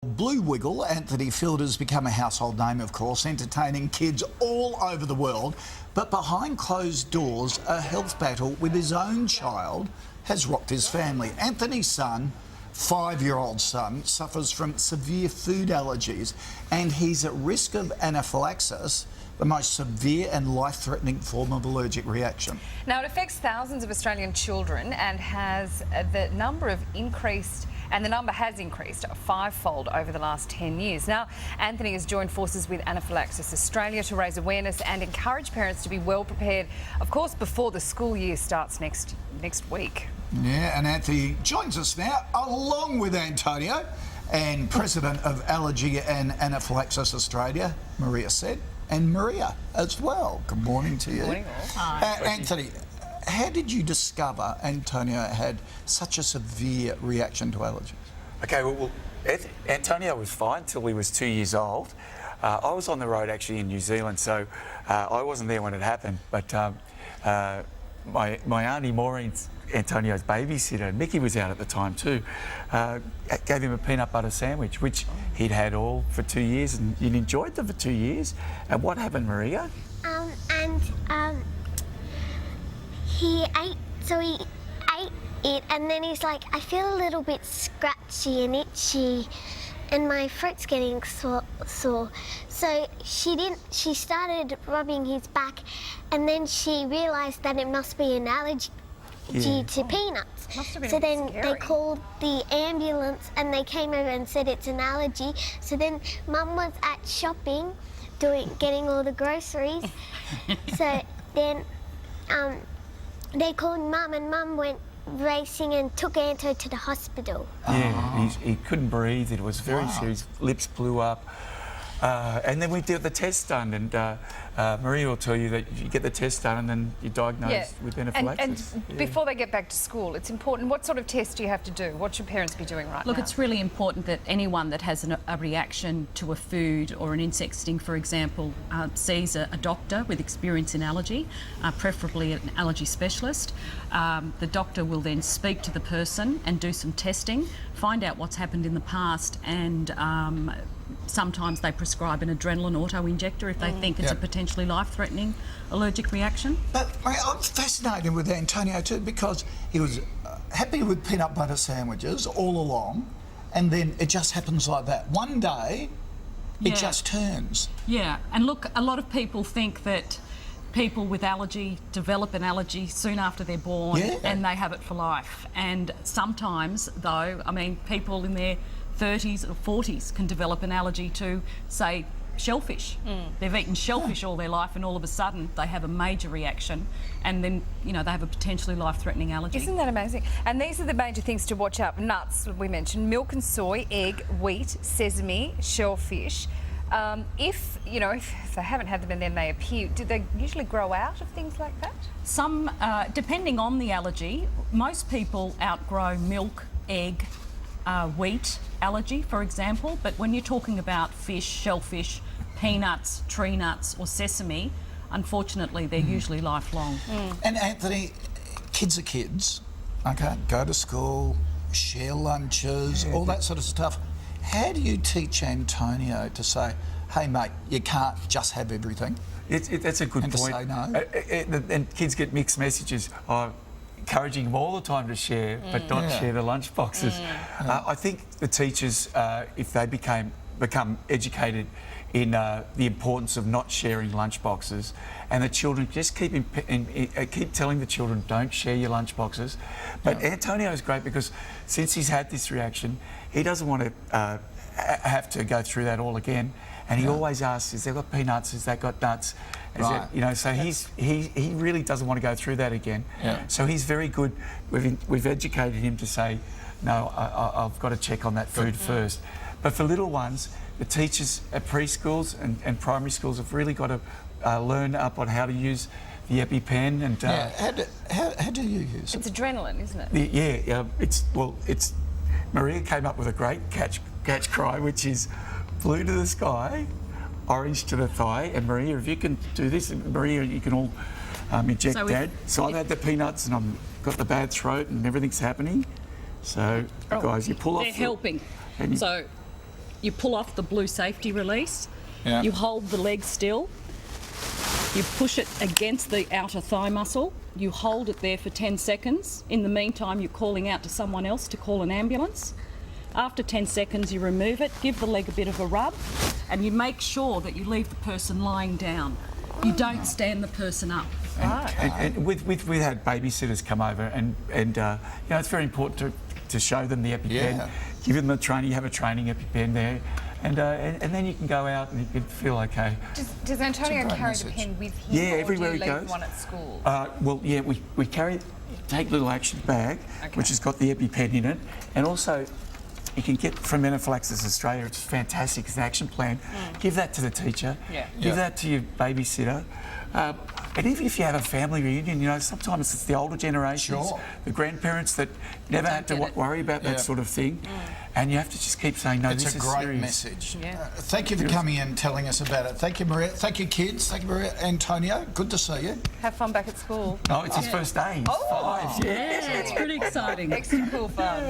Blue Wiggle, Anthony Fielder's become a household name, of course, entertaining kids all over the world. But behind closed doors, a health battle with his own child has rocked his family. Anthony's son, 5-year-old son, suffers from severe food allergies and he's at risk of anaphylaxis, the most severe and life-threatening form of allergic reaction. Now, it affects thousands of Australian children and has the number has increased fivefold over the last 10 years. Now, Anthony has joined forces with Anaphylaxis Australia to raise awareness and encourage parents to be well prepared, of course, before the school year starts next week. Yeah, and Anthony joins us now, along with Antonio and President of Allergy and Anaphylaxis Australia, Maria said, and Maria as well. Good morning to you. Good morning, all. Hi. Anthony, how did you discover Antonio had such a severe reaction to allergies? Okay, well Antonio was fine till he was 2 years old. I was on the road actually in New Zealand, so I wasn't there when it happened, but my auntie Maureen's Antonio's babysitter, Mickey, was out at the time too, gave him a peanut butter sandwich, which he'd had all for 2 years, and he'd enjoyed them for 2 years. And what happened, Maria? He ate it, and then he's like, I feel a little bit scratchy and itchy, and my throat's getting sore. So she started rubbing his back, and then she realised that it must be an allergy to peanuts. So then they called the ambulance and they came over and said it's an allergy. So then Mum was at shopping, getting all the groceries. So then they called Mum, and Mum went racing and took Anto to the hospital. Yeah, he couldn't breathe. It was very serious. Lips blew up. And then we did the test done, and Maria will tell you that you get the test done and then you're diagnosed with anaphylaxis. And before they get back to school, it's important. What sort of test do you have to do? What should parents be doing right now? Look, it's really important that anyone that has a reaction to a food or an insect sting, for example, sees a doctor with experience in allergy, preferably an allergy specialist. The doctor will then speak to the person and do some testing, find out what's happened in the past, and sometimes they prescribe an adrenaline auto-injector if they think it's a potentially life-threatening allergic reaction. But I'm fascinated with Antonio too, because he was happy with peanut butter sandwiches all along, and then it just happens like that. One day, it just turns. Yeah, and look, a lot of people think that people with allergy develop an allergy soon after they're born and they have it for life. And sometimes, though, I mean, people in their 30s or 40s can develop an allergy to, say, shellfish. They've eaten shellfish all their life, and all of a sudden they have a major reaction, and then, you know, they have a potentially life-threatening allergy. Isn't that amazing? And these are the major things to watch out. Nuts, we mentioned, milk and soy, egg, wheat, sesame, shellfish. If they haven't had them and then they appear, do they usually grow out of things like that? Some, depending on the allergy, most people outgrow milk, egg, wheat allergy, for example, but when you're talking about fish, shellfish, peanuts, tree nuts or sesame, unfortunately they're usually lifelong. And Anthony, kids are kids, okay, go to school, share lunches, all that sort of stuff. How do you teach Antonio to say, hey mate, you can't just have everything? That's a good and point. To say no. And kids get mixed messages. Encouraging them all the time to share, but not share the lunch boxes. I think the teachers, if they become educated in the importance of not sharing lunch boxes, and the children just keep telling the children, don't share your lunch boxes. But Antonio is great because since he's had this reaction, he doesn't want to have to go through that all again. And he always asks, has that got peanuts? Has that got nuts? So he really doesn't want to go through that again. So he's very good. We've educated him to say, no, I've got to check on that food first. But for little ones, the teachers at preschools and primary schools have really got to learn up on how to use the EpiPen. And how do you use it? It's adrenaline, isn't it? It's Maria came up with a great catch cry, which is blue to the sky, orange to the thigh. And Maria, if you can do this, and Maria, you can all inject Dad. So I've had the peanuts and I've got the bad throat and everything's happening. So, guys, you pull off. They're helping. And so you pull off the blue safety release, Yeah. you hold the leg still, you push it against the outer thigh muscle, you hold it there for 10 seconds. In the meantime, you're calling out to someone else to call an ambulance. After 10 seconds, you remove it, give the leg a bit of a rub, and you make sure that you leave the person lying down. You don't stand the person up. And we've had babysitters come over, and you know, it's very important to show them the EpiPen, Yeah. give them the training. You have a training EpiPen there, and then you can go out and you can feel okay. Does Antonio great carry message. the pen with him? Yeah, or everywhere do you he leave goes. one at school? Well, yeah, we take a little action bag, which has got the EpiPen in it, and also you can get from Anaphylaxis Australia. It's fantastic. It's an action plan. Give that to the teacher. Yeah. Give that to your babysitter. And even if you have a family reunion, you know, sometimes it's the older generations, Sure. the grandparents that never had to get it. worry about Yeah. that sort of thing. And you have to just keep saying, no, It's this a is great serious. message. Yeah. Thank you for coming in and telling us about it. Thank you, Maria. Thank you, kids. Thank you, Maria. Antonio, good to see you. Have fun back at school. Oh, it's his first day. He's 5. Yeah, it's pretty exciting. Extra cool fun.